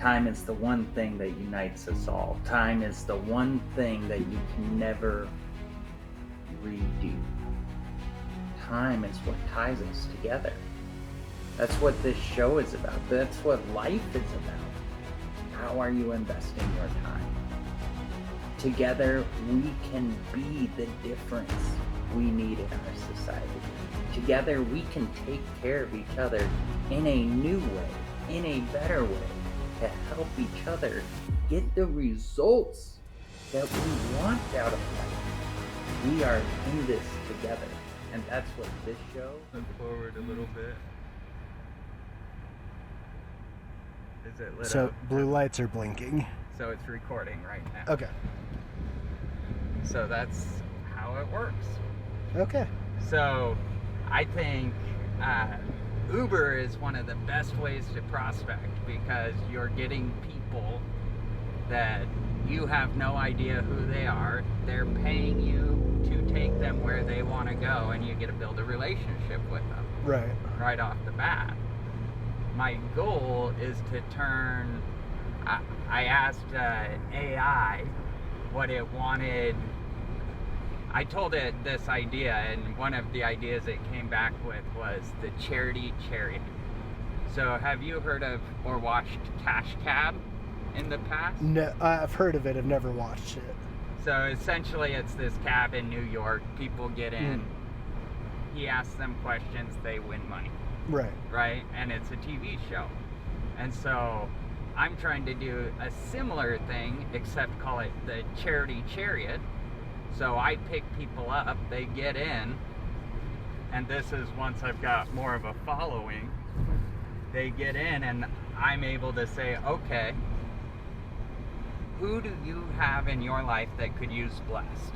Time is the one thing that unites us all. Time is the one thing that you can never redo. Time is what ties us together. That's what this show is about. That's what life is about. How are you investing your time? Together, we can be the difference we need in our society. Together, we can take care of each other in a new way, in a better way, to help each other get the results that we want out of life. We are in this together, and that's what this show... Look forward a little bit. Is it lit So up? blue lights are blinking. So it's recording right now. Okay. So that's how it works. Okay. So I think Uber is one of the best ways to prospect, because you're getting people that you have no idea who they are. They're paying you to take them where they want to go, and you get to build a relationship with them right off the bat. My goal is to turn... I asked AI what it wanted. I told it this idea, and one of the ideas it came back with was the charity chariot. So have you heard of or watched Cash Cab in the past? No, I've heard of it. I've never watched it. So essentially it's this cab in New York. People get in. He asks them questions. They win money. Right? And it's a TV show. And so I'm trying to do a similar thing, except call it the charity chariot. So I pick people up, they get in, and this is once I've got more of a following, they get in and I'm able to say, okay, who do you have in your life that could use blessed?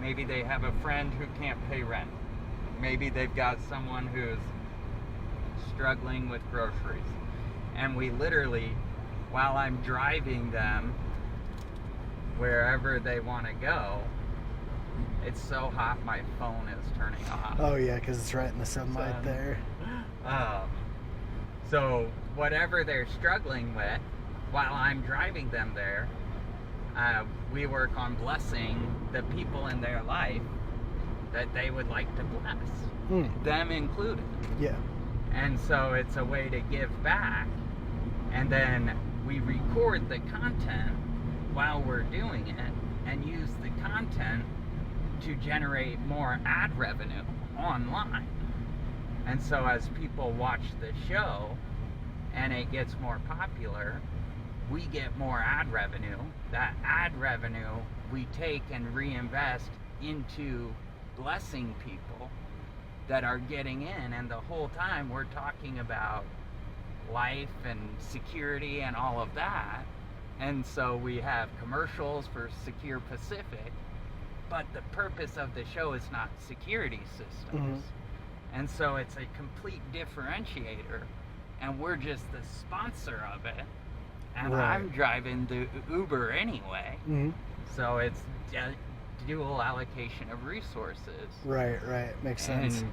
Maybe they have a friend who can't pay rent. Maybe they've got someone who's struggling with groceries. And we literally, while I'm driving them wherever they want to go, it's so hot my phone is turning off. Oh yeah, because it's right in the sunlight there. So whatever they're struggling with, while I'm driving them there, we work on blessing the people in their life that they would like to bless, them included. Yeah. And so it's a way to give back, and then we record the content while we're doing it and use the content to generate more ad revenue online. And so as people watch the show and it gets more popular, we get more ad revenue. That ad revenue we take and reinvest into blessing people that are getting in, and the whole time we're talking about life and security and all of that. And so we have commercials for Secure Pacific, but the purpose of the show is not security systems. And so it's a complete differentiator, and we're just the sponsor of it, and I'm driving the Uber anyway. So it's dual allocation of resources. Right. Makes sense. And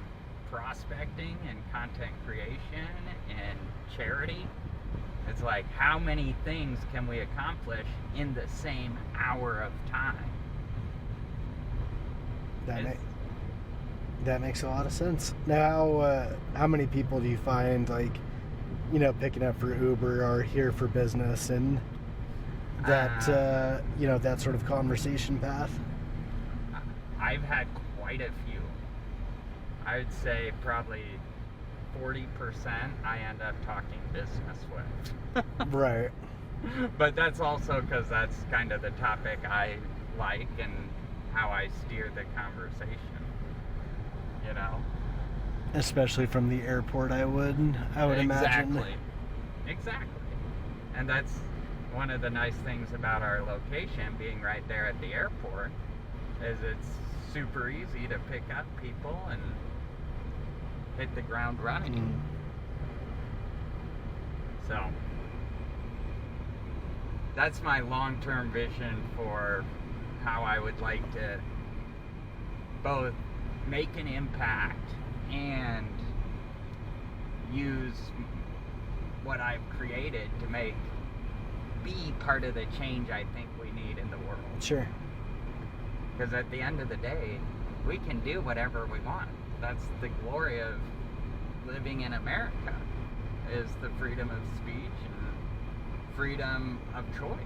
prospecting and content creation and charity. It's like, how many things can we accomplish in the same hour of time? That makes a lot of sense. Now, how many people do you find, like, you know, picking up for Uber or here for business and that, you know, that sort of conversation path? I've had quite a few. I would say probably 40% I end up talking business with. Right. But that's also because that's kind of the topic I like and how I steer the conversation, you know? Especially from the airport, I would imagine. Exactly. And that's one of the nice things about our location being right there at the airport, is it's super easy to pick up people and hit the ground running. So that's my long-term vision for how I would like to both make an impact and use what I've created to be part of the change I think we need in the world. Sure. Because at the end of the day, we can do whatever we want. That's the glory of living in America, is the freedom of speech and freedom of choice.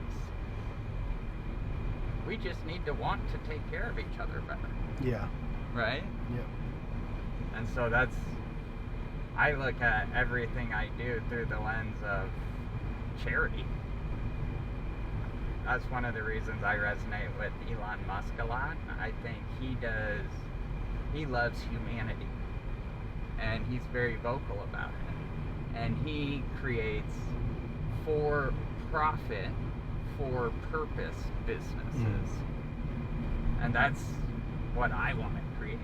We just need to want to take care of each other better. Yeah. Right? Yep. And so I look at everything I do through the lens of charity. That's one of the reasons I resonate with Elon Musk a lot. I think he loves humanity, and he's very vocal about it. And he creates for-profit, for-purpose businesses. And that's what I want to create.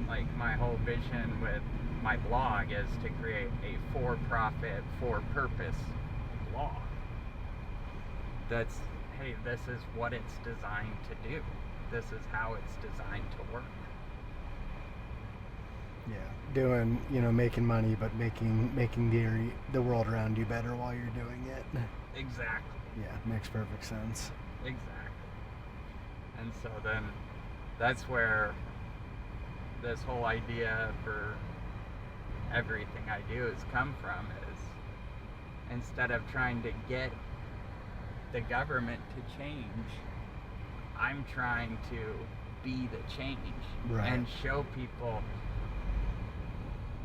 Like, my whole vision with my blog is to create a for-profit, for-purpose blog. That's, hey, this is what it's designed to do. This is how it's designed to work. Yeah, doing, making money, but making the world around you better while you're doing it. Exactly. Yeah, makes perfect sense. Exactly. And so then that's where this whole idea for everything I do has come from, is instead of trying to get the government to change, I'm trying to be the change. Right. And show people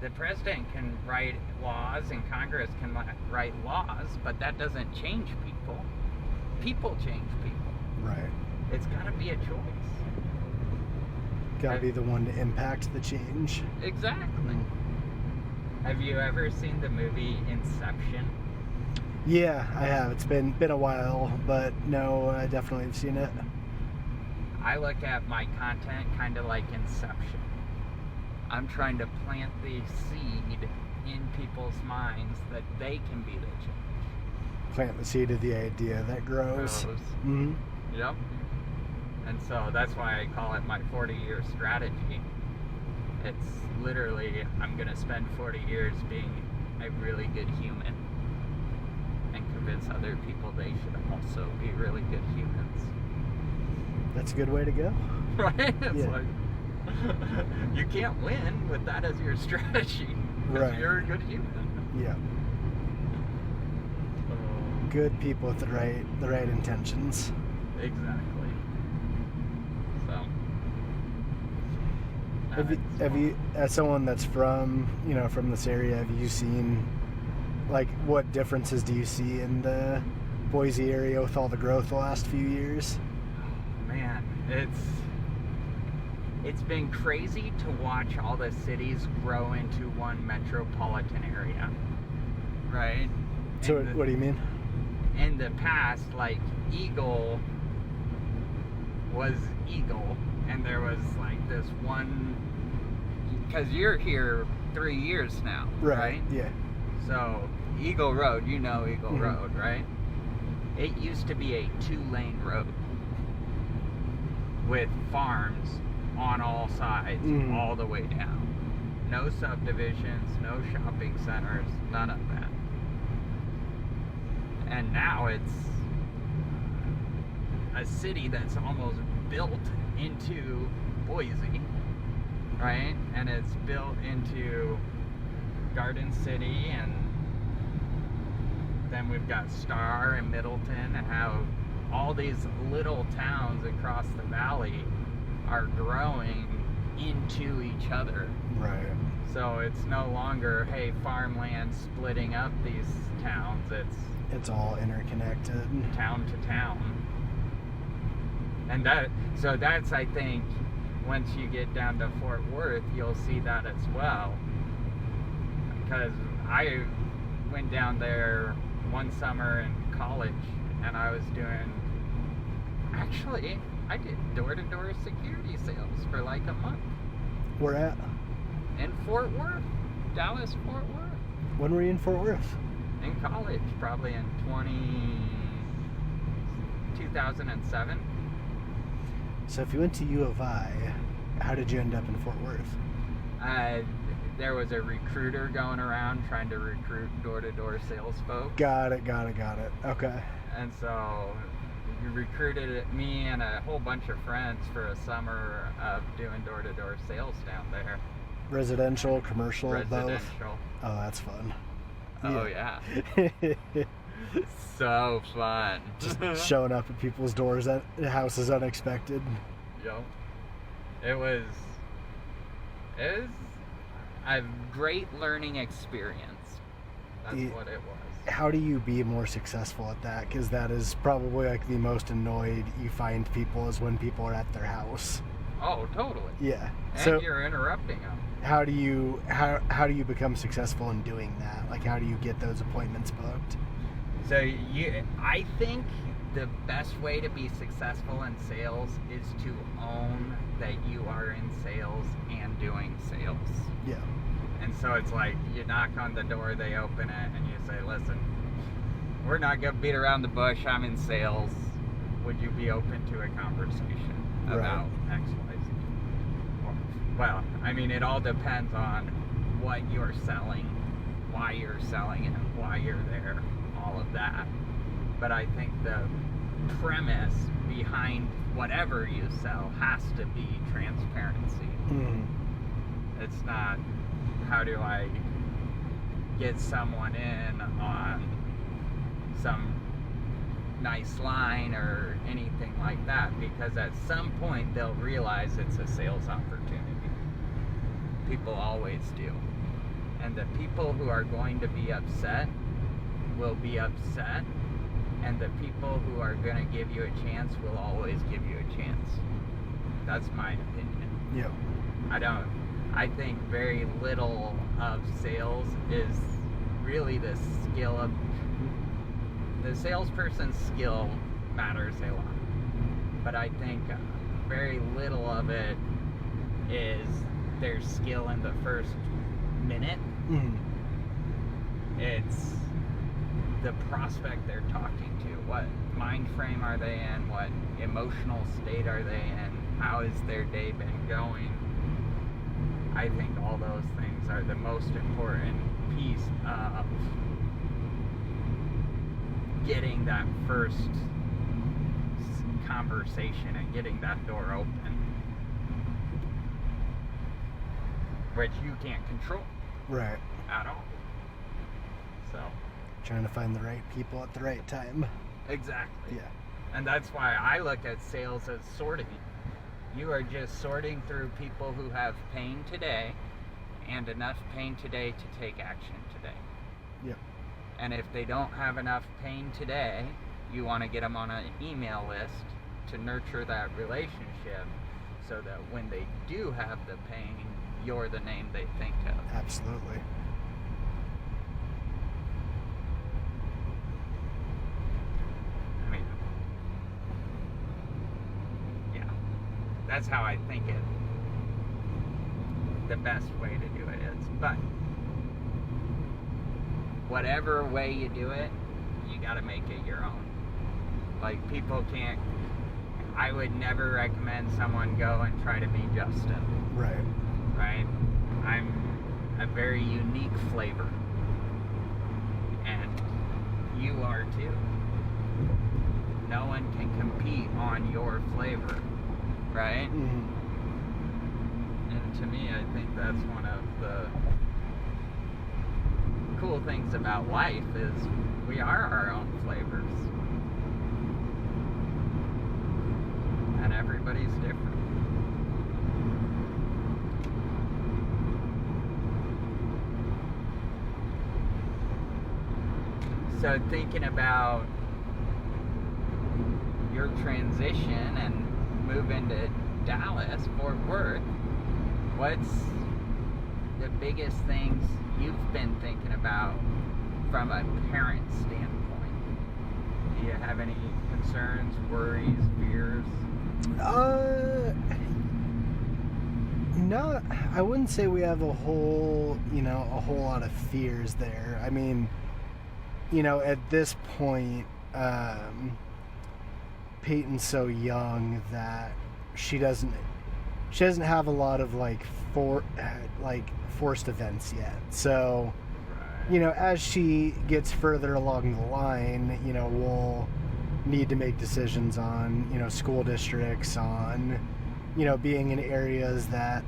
the president can write laws and Congress can write laws, but that doesn't change people. People change people. Right. It's got to be a choice. Got to be the one to impact the change. Exactly. Have you ever seen the movie Inception? Yeah, I have. It's been a while, but no, I definitely have seen it. I look at my content kind of like Inception. I'm trying to plant the seed in people's minds that they can be the change. Plant the seed of the idea that grows. Mm-hmm. Yep. And so that's why I call it my 40-year strategy. It's literally, I'm going to spend 40 years being a really good human and convince other people they should also be really good humans. That's a good way to go. Right? It's Yeah. like, you can't win with that as your strategy. Right. You're a good human. Yeah. Good people with the right intentions. Exactly. So. Have you, as someone that's from this area, have you seen, like, what differences do you see in the Boise area with all the growth the last few years? Man, it's been crazy to watch all the cities grow into one metropolitan area, right? So what do you mean? In the past, like, Eagle was Eagle, and there was like this one, because you're here 3 years now, right? Yeah. So Eagle Road, Eagle Mm-hmm. Road, right? It used to be a 2-lane road with farms on all sides, all the way down. No subdivisions, no shopping centers, none of that. And now it's a city that's almost built into Boise, right? And it's built into Garden City, and then we've got Star and Middleton, and how all these little towns across the valley are growing into each other. Right. So it's no longer, hey, farmland splitting up these towns. It's all interconnected. Town to town. And that's, I think, once you get down to Fort Worth, you'll see that as well. Because I went down there one summer in college, and I was I did door-to-door security sales for like a month. Where at? In Fort Worth, Dallas, Fort Worth. When were you in Fort Worth? In college, probably in 2007. So if you went to U of I, how did you end up in Fort Worth? there was a recruiter going around trying to recruit door-to-door sales folks. Got it. Okay. And so he recruited me and a whole bunch of friends for a summer of doing door-to-door sales down there. Residential, commercial, both? Residential. Oh, that's fun. Oh, yeah. So fun. Just showing up at people's doors at houses unexpected. Yep. It was a great learning experience. That's what it was. How do you be more successful at that? Because that is probably like the most annoyed you find people is when people are at their house. Oh, totally. Yeah. And So you're interrupting them. how do you become successful in doing that? Like, how do you get those appointments booked? So I think the best way to be successful in sales is to own that you are in sales and doing sales. Yeah. And so it's like you knock on the door, they open it, and you say, listen, we're not going to beat around the bush. I'm in sales. Would you be open to a conversation about X, Y, Z? Well, I mean, it all depends on what you're selling, why you're selling it, why you're there, all of that. But I think the premise behind whatever you sell has to be transparency. Mm-hmm. It's not, how do I get someone in on some nice line or anything like that, because at some point they'll realize it's a sales opportunity. People always do. And the people who are going to be upset will be upset, and the people who are going to give you a chance will always give you a chance. That's my opinion. Yeah. I think very little of sales is really the skill of the salesperson's skill matters a lot, but I think very little of it is their skill in the first minute. Mm-hmm. It's the prospect they're talking to. What mind frame are they in? What emotional state are they in? How has their day been going? I think all those things are the most important piece of getting that first conversation and getting that door open, which you can't control Right. at all. So Trying to find the right people at the right time. exactly. Yeah. And that's why I look at sales as sorting. You are just sorting through people who have pain today and enough pain today to take action today. Yep. And if they don't have enough pain today, you want to get them on an email list to nurture that relationship so that when they do have the pain, you're the name they think of. Absolutely. I mean, yeah, that's how I think the best way to do it is. But whatever way you do it, you got to make it your own. Like, people can't, I would never recommend someone go and try to be Justin. Right. Right? I'm a very unique flavor, and you are too. No one can compete on your flavor, right? Mm-hmm. And to me, I think that's one of the cool things about life is we are our own flavors, and everybody's different. So thinking about your transition and moving to Dallas, Fort Worth, what's the biggest things you've been thinking about from a parent standpoint? Do you have any concerns, worries, fears? No, I wouldn't say we have a whole lot of fears there. I mean, at this point, Peyton's so young that she doesn't she doesn't have a lot of forced events yet. So, as she gets further along the line, we'll need to make decisions on, school districts, on, being in areas that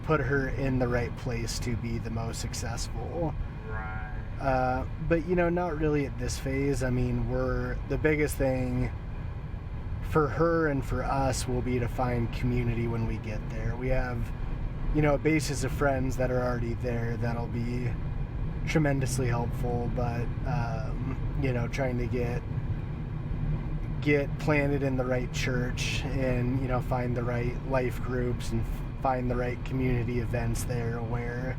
put her in the right place to be the most successful. Right. But, not really at this phase. I mean, the biggest thing for her and for us will be to find community when we get there. We have, a basis of friends that are already there that'll be tremendously helpful, but, trying to get planted in the right church and, find the right life groups and find the right community events there where,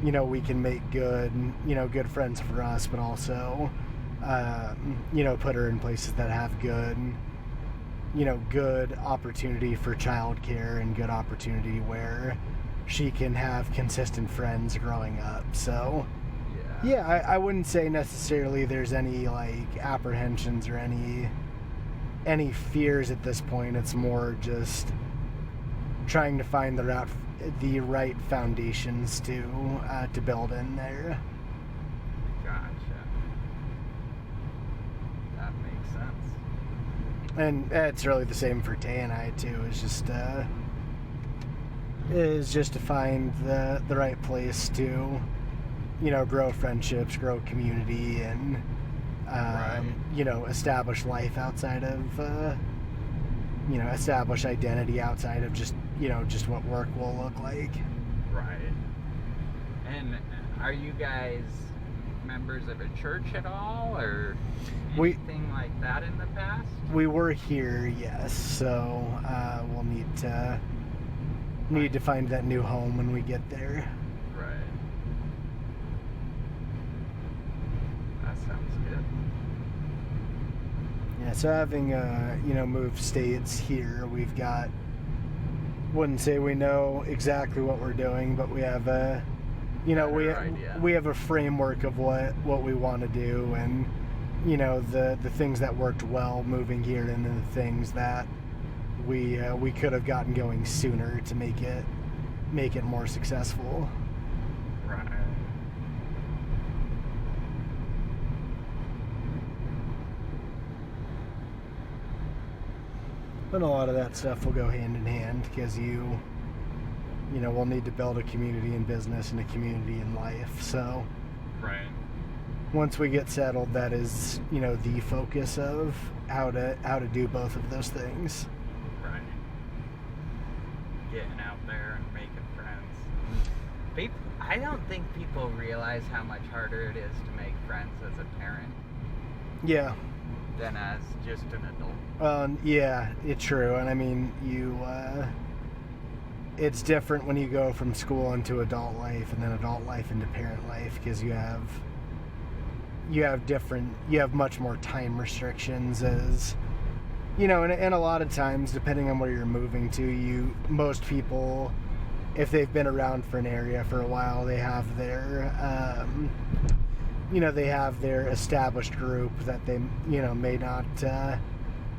we can make good friends for us, but also, put her in places that have good opportunity for childcare and good opportunity where she can have consistent friends growing up. So, I wouldn't say necessarily there's any apprehensions or any fears at this point. It's more just trying to find the right foundations to build in there. Gotcha. That makes sense. And it's really the same for Tay and I too. Is just to find the right place to, grow friendships, grow community, and establish life outside of, establish identity outside of just what work will look like. Right. And are you guys members of a church at all, or anything like that in the past? We were here, yes. So we'll need to find that new home when we get there. Right. That sounds good. Yeah. So having moved states here, we've got. Wouldn't say we know exactly what we're doing, but we have a. We have a framework of what we want to do, and the things that worked well moving here, and then the things that we could have gotten going sooner to make it more successful. Right. But a lot of that stuff will go hand in hand because we'll need to build a community in business and a community in life. So Right. once we get settled, that is, the focus of how to do both of those things. Right. Getting out there and making friends. I don't think people realize how much harder it is to make friends as a parent Yeah. than as just an adult. Yeah, it's true. And I mean, it's different when you go from school into adult life and then adult life into parent life, because you have much more time restrictions, as and a lot of times, depending on where you're moving to, most people, if they've been around for an area for a while, they have their established group that they may not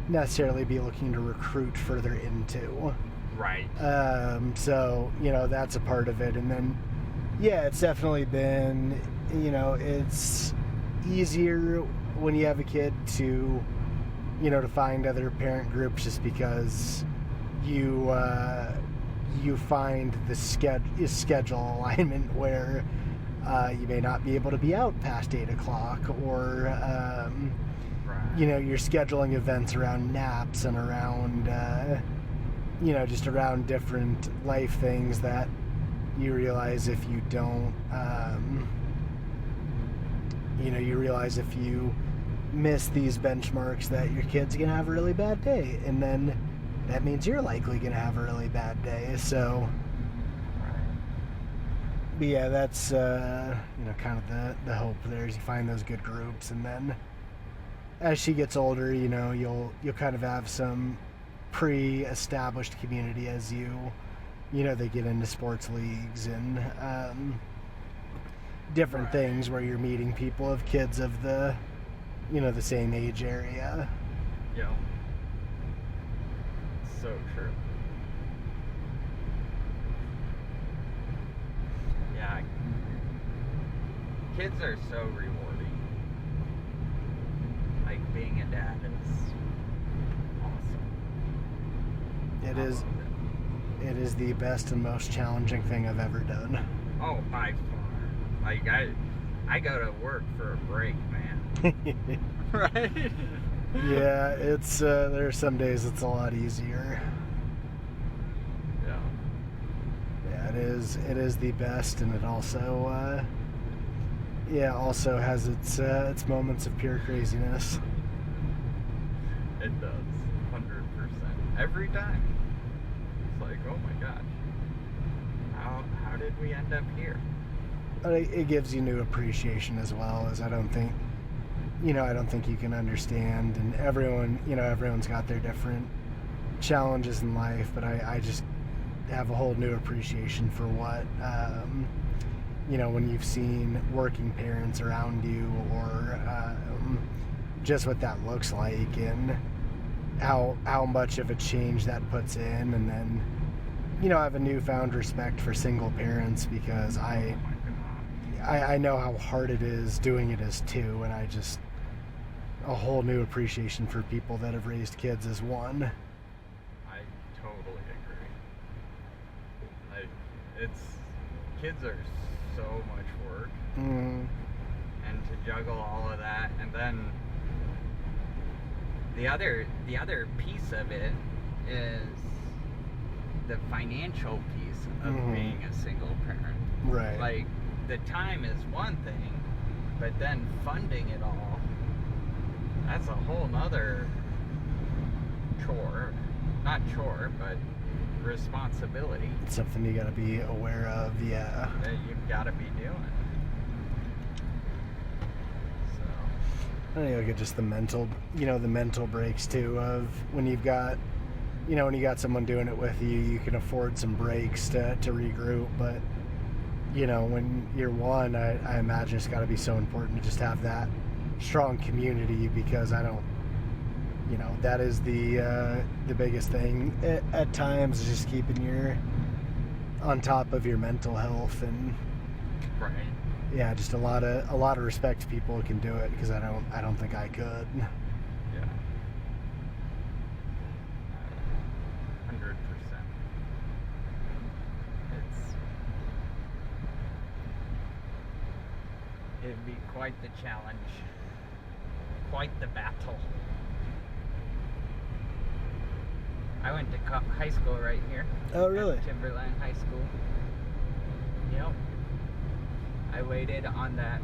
necessarily be looking to recruit further into. Right. So that's a part of it. And then it's definitely been, it's easier when you have a kid to to find other parent groups, just because you find the schedule alignment where you may not be able to be out past 8 o'clock, or you're scheduling events around naps and around just around different life things that you realize if you don't if you miss these benchmarks, that your kid's gonna have a really bad day, and then that means you're likely gonna have a really bad day. So but yeah, that's kind of the hope there, is you find those good groups, and then as she gets older, you'll kind of have some pre-established community as they get into sports leagues and different things where you're meeting people of kids of the the same age area. Yeah. So true. kids are so rewarding. Like, being a dad is awesome. It I is. love It is the best and most challenging thing I've ever done. Oh, by far. Like, I go to work for a break, man. Right? Yeah, it's there are some days it's a lot easier. Yeah. Yeah, it is. It is the best, and it also, also has its moments of pure craziness. It does. 100%. Every time. It's like, oh my gosh. How did we end up here? But it gives you new appreciation as well, as I don't think you can understand, and everyone's got their different challenges in life, but I just have a whole new appreciation for what, when you've seen working parents around you, or just what that looks like, and how much of a change that puts in, and then, I have a newfound respect for single parents, because I know how hard it is doing it as two, and a whole new appreciation for people that have raised kids as one. I totally agree. Like, kids are so much work, Mm. and to juggle all of that, and then the other piece of it is the financial piece of being a single parent. Right. Like, the time is one thing, but then funding it all, that's a whole nother not chore, but responsibility It's something you got to be aware of. Yeah. that you've got to be doing. So, I think look at just the mental breaks too, of when you've got, when you got someone doing it with you, you can afford some breaks to regroup. But, when you're one, I imagine it's got to be so important to just have that strong community, because that is the biggest thing at times, is just keeping on top of your mental health. And right. yeah, just a lot of respect to people who can do it, because I don't think I could. Yeah. 100%. It'd be quite the challenge. Quite the battle. I went to high school right here. Oh, really? At Timberline High School. Yep. I waited on that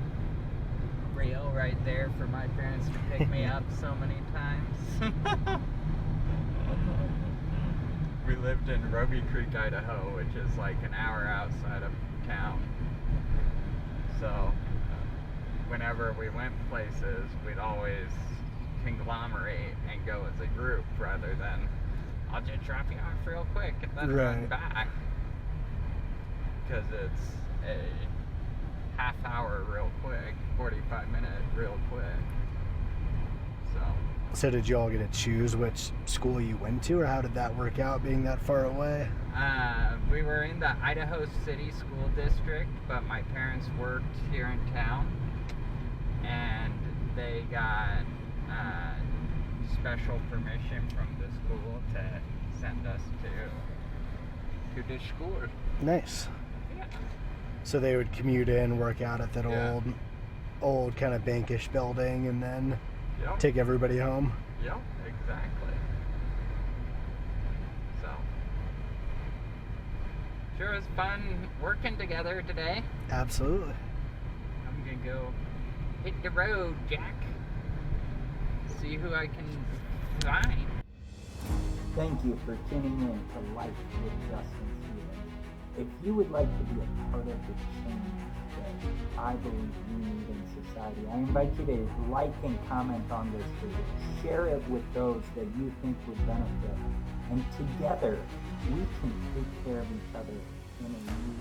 rail right there for my parents to pick me up so many times. We lived in Roby Creek, Idaho, which is like an hour outside of town. So, whenever we went places, we'd always conglomerate and go as a group, rather than, I'll just drop you off real quick and then run back. Because it's a half hour real quick, 45-minute real quick. So did you all get to choose which school you went to, or how did that work out, being that far away? We were in the Idaho City School District, but my parents worked here in town, and they got special permission from the school to send us to the school. Nice. Yeah. So they would commute in, work out at that Yeah. old kind of bankish building, and then Yep. take everybody home. Yep, exactly. So, sure was fun working together today. Absolutely. I'm gonna go hit the road, Jack. See who I can find. Thank you for tuning in to Life with Justin Stevens. If you would like to be a part of the change that I believe we need in society, I invite you to like and comment on this video. Share it with those that you think would benefit. And together, we can take care of each other in a new